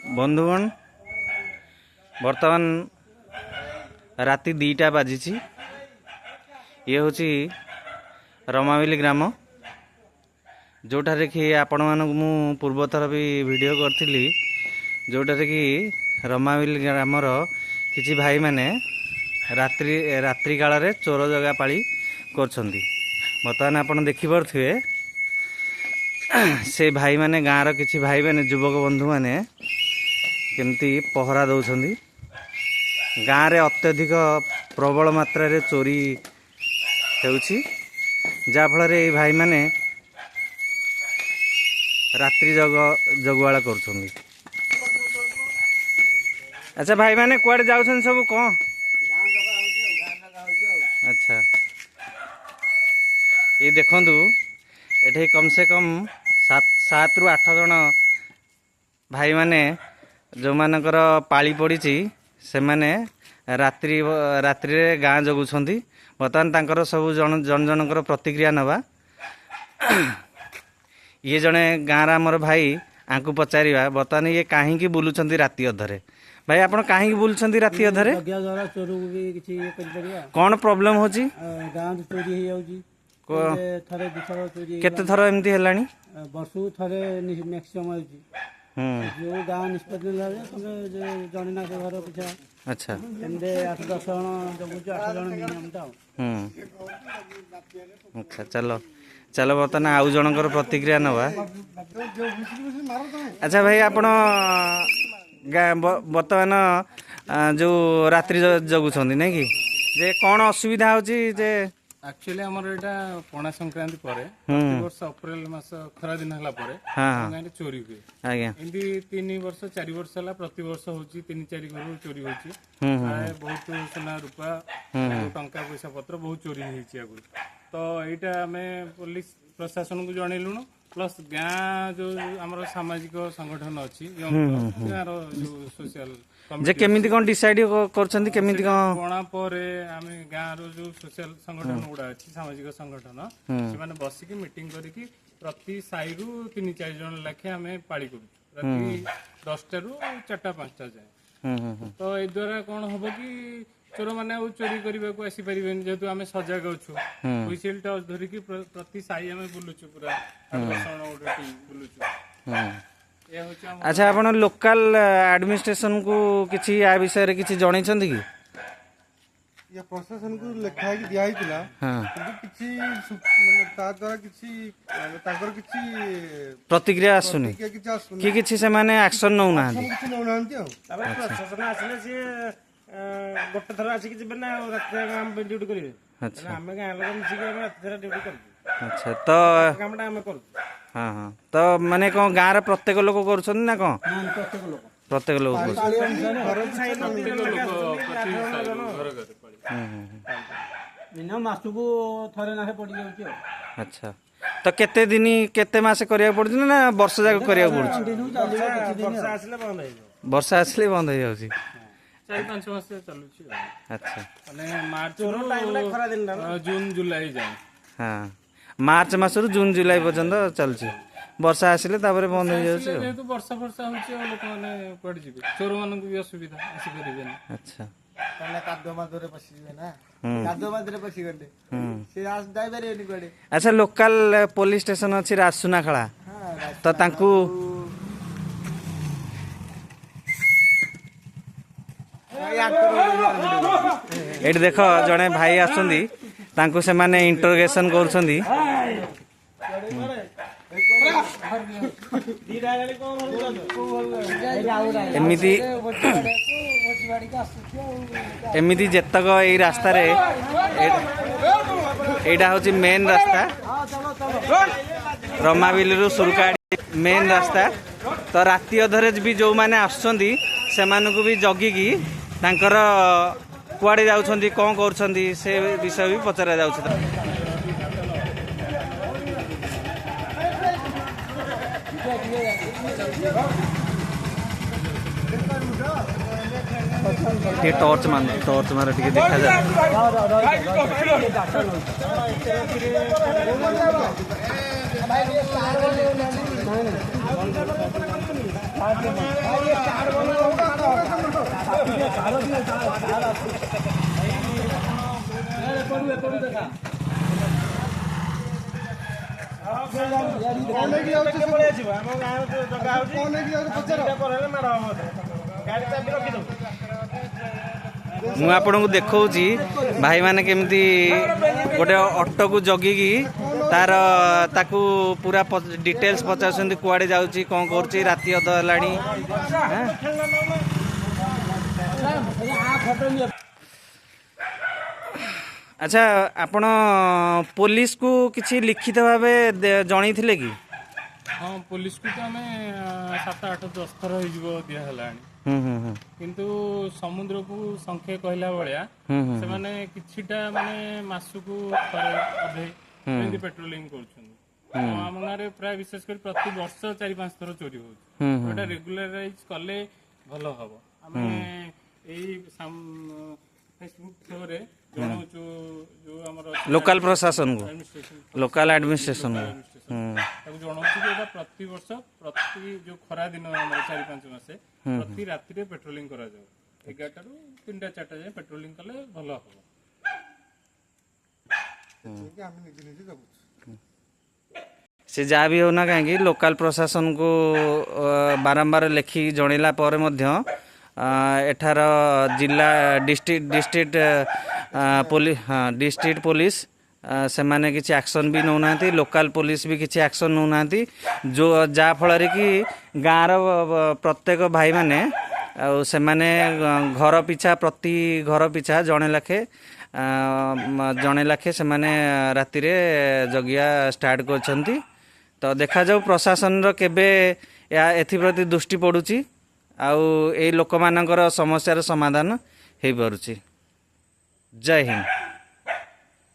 बंधुगण बर्तमान राति 2टा बाजी ये हूँ रमाविली ग्राम जोठारे कि आपण मानक मु पूर्वथर भी वीडियो करथिली जोठारे कि रमाविली ग्रामर किछि भाई माने रात्रि काल रे चोर जगा पाली करछंती। बर्तमान आपण देखि परथुए से भाई माने गाँव किछि भाई माने युवक बंधु माने केमती पहरा दौरान गाँव रे अत्यधिक प्रबल मात्रा रे चोरी होउछि जाफल ये भाई माने रात्रि जगुआला करुछंदी। अच्छा भाई माने कुआडे जाउछन सब कौन? अच्छा ये देखंतु एठे कम से कम 7 ରୁ 8 जन भाई माने जो मानकर पाली पड़ी से माने रात्रि रे गाँ जगुछंती। बर्तमान तांकर सब जन जनकर प्रतिक्रिया नवा ये जने गाँव आमर भाई आंकु पचारिबा बर्तमान ये कहीं बुलुछंती राति अधरे। भाई आपण कहीं बुलुछंती राति अधरे कौन प्रॉब्लम होची? गाँव चोरी हो जाउची थरे दिथर चोरी केते थर एमती हेलानी वर्षु थरे मैक्सिमम होची जो गाँव निष्पत्ति जने ना के घर पिछा। अच्छा एंदे 8-10 जन जगुच 8 जन मिनिमम ता। अच्छा चलो चलो बर्तमान आउ जनकर प्रतिक्रिया नवा। अच्छा भाई आपण बर्तमान जो रात्रि जगुछंती नै कि जे कोन असुविधा होची जे एक्चुअली हमर एटा पणा संक्रांति परे प्रति वर्ष अप्रैल मास खरा दिन हला परे गाँव चोरी हुए। आज्ञा एमती 3 वर्ष 4 वर्ष हला प्रति वर्ष होची 3-4 घर चोरी होची बहुत सोना रूपा टंका पैसा पत्र बहुत चोरी होईची आगु। तो एटा हमें पुलिस प्रशासन को जनैलुनु प्लस गाँ जो हमर सामाजिक संगठन अछि गाँव जो सोशल जे केमिति कोन डिसाइड करछंती केमिति कोन कोना परे आमे गाँव रो जो सोशल संगठन गुडा अछि सामाजिक संगठन से माने बसी की मीटिंग करी की प्रति साई रु 3-4 जन लाखे आमे पाली करू राति 10टा रु 4टा-5टा जाय। तो ए द्वारा कोन होबो की चोर माने चोरी करबा को आसी परिबेन जेतु आमे सजाग अछु हुइसेल टा धरि की प्रति साई आमे बुलुछु पूरा आकर्षण ओडे टीम बुलुछु। अच्छा आपण लोकल एडमिनिस्ट्रेशन को किछि आ विषय रे किछि जणै छथि कि या प्रशासन को लेखा कि दिया हितला किछि माने ता द्वारा किछि ताकर किछि प्रतिक्रिया आसुनी कि किछि से माने एक्शन नौ ना किछि नौ नांती आ तबे प्रशासन आसले से गोटे थर आसी कि जेबे ना रात काम ड्यूटी करिवे। अच्छा हम गाँ लोग मिसी के रात थर ड्यूटी कर। अच्छा तो कामटा हम कर। हां हां तो माने को गाँ रे प्रत्येक लोग करछन ना को प्रत्येक लोग मिनिमम मासु को थरे ना पड़ी जाउची। अच्छा तो केते दिन केते मास करिया पड़छ ना वर्ष जाक करिया पड़छ? वर्षा आसले बंद हो जाउ। वर्षा आसले बंद हो जाउची 4-5 मास चलुची। अच्छा माने मार्च रो खरा दिन जून जुलाई जाय। हां मार्च मासरु जून जुलाई पर्यंत चलछि वर्षा आसिले तापर बंद हो जाउछि जेतु वर्षा होउछि लोक माने पड़ जिबे चोर मानन को भी असुविधा आसी परिबे ना। अच्छा ताले कादो मादरे पसिबे ना कादो मादरे पसि गले से आज जाय बारे नि गडे। अच्छा लोकल पुलिस स्टेशन अछि राजसुनाखळा तो तांकू एट देख जड़े भाई आसुंदी तांकू से माने इंटरोगेशन करूछंदी। एमिति जेतक एई रास्ता रे एटा होची मेन रास्ता रमाविली रु सुरकाडी मेन रास्ता। तो राति अधरे भी जो माने आसुंदी से मानकु भी जगिकी तांकर कुआडे जाउछंदी कोन करछंदी से विषय भी पचरा जाउछ। टॉर्च मार टिके देखा जा ନେଇକି ଯାଉଛି ପଳେଇ ଆସିବ ଆମ ଗାଁରେ ଜଗା ହଉଛି କଣ ନେଇକି ଯାଉଛି ପଚାର ପରେ ହେଲେ ମାଡ଼ ହବ ଗାଡ଼ି ଚାବି ରଖିଦବୁ। ମୁଁ ଆପଣଙ୍କୁ ଦେଖଉଛି ଭାଇମାନେ କେମିତି ଗୋଟେ ଅଟୋକୁ ଜଗିକି ତାକୁ ପୁରା ଡିଟେଲ୍ସ ପଚାରୁଛନ୍ତି କୁଆଡ଼େ ଯାଉଛି କ'ଣ କରୁଛି ରାତି ଅଧ ହେଲାଣି। ଆଚ୍ଛା ଆପଣ ପୋଲିସକୁ କିଛି ଲିଖିତ ଭାବେ ଜଣେଇଥିଲେ କି? ହଁ ପୋଲିସକୁ ତ ଆମେ 7, 8, 10 ଥର ହେଇଯିବ ଦିଆ ହେଲାଣି। କିନ୍ତୁ ସମୁଦ୍ରକୁ ସଂଖ୍ୟା କହିଲା ଭଳିଆ ସେମାନେ କିଛିଟା ମାନେ ମାସକୁ ଥରେ ଅଧେ ଏମିତି ପେଟ୍ରୋଲିଂ କରୁଛନ୍ତି। ଆମ ଗାଁରେ ପ୍ରାୟ ବିଶେଷ କରି ପ୍ରତି ବର୍ଷ 4-5 ଥର ଚୋରି ହଉଛି। ଏଟା ରେଗୁଲାରାଇଜ କଲେ ଭଲ ହବ। ଆମେ ଏଇ ଫେସବୁକ୍ ଥ୍ରୋରେ ଜଣାଉଛୁ ଯୋଉ ଆମର ଲୋକାଲ ପ୍ରଶାସନକୁ, ଲୋକାଲ ଆଡମିନିଷ୍ଟ୍ରେସନ ତାକୁ ଜଣାଉଛୁ ଯେ ଏଇଟା ପ୍ରତିବର୍ଷ ପ୍ରତି ଯୋଉ ଖରା ଦିନ ଆମର 4-5 ମାସେ ପ୍ରତି ରାତିରେ ପେଟ୍ରୋଲିଂ କରାଯାଉ। 11ଟାରୁ 3ଟା 4ଟା ଯାଏ ପେଟ୍ରୋଲିଂ କଲେ ଭଲ ହବ। ଆମେ ନିଜେ ନିଜେ ଯାଉଛୁ। ସେ ଯାହା ବି ହେଉନା କାହିଁକି ଲୋକାଲ ପ୍ରଶାସନକୁ ବାରମ୍ବାର ଲେଖିକି ଜଣେଇଲା ପରେ ମଧ୍ୟ ଏଠାର ଜିଲ୍ଲା ଡିଷ୍ଟ୍ରିକ୍ଟ ପୋଲିସ ସେମାନେ କିଛି ଆକ୍ସନ୍ ବି ନେଉନାହାନ୍ତି। ଲୋକାଲ ପୋଲିସ ବି କିଛି ଆକ୍ସନ୍ ନେଉନାହାନ୍ତି। ଯାହାଫଳରେ କି ଗାଁର ପ୍ରତ୍ୟେକ ଭାଇମାନେ ଆଉ ସେମାନେ ପ୍ରତି ଘର ପିଛା ଜଣେ ଲେଖେ ସେମାନେ ରାତିରେ ଜଗିବା ଷ୍ଟାର୍ଟ କରିଛନ୍ତି। ତ ଦେଖାଯାଉ ପ୍ରଶାସନର କେବେ ଏଥିପ୍ରତି ଦୃଷ୍ଟି ପଡ଼ୁଛି ଆଉ ଏଇ ଲୋକମାନଙ୍କର ସମସ୍ୟାର ସମାଧାନ ହେଇପାରୁଛି। ଜୟ ହିନ୍ଦ।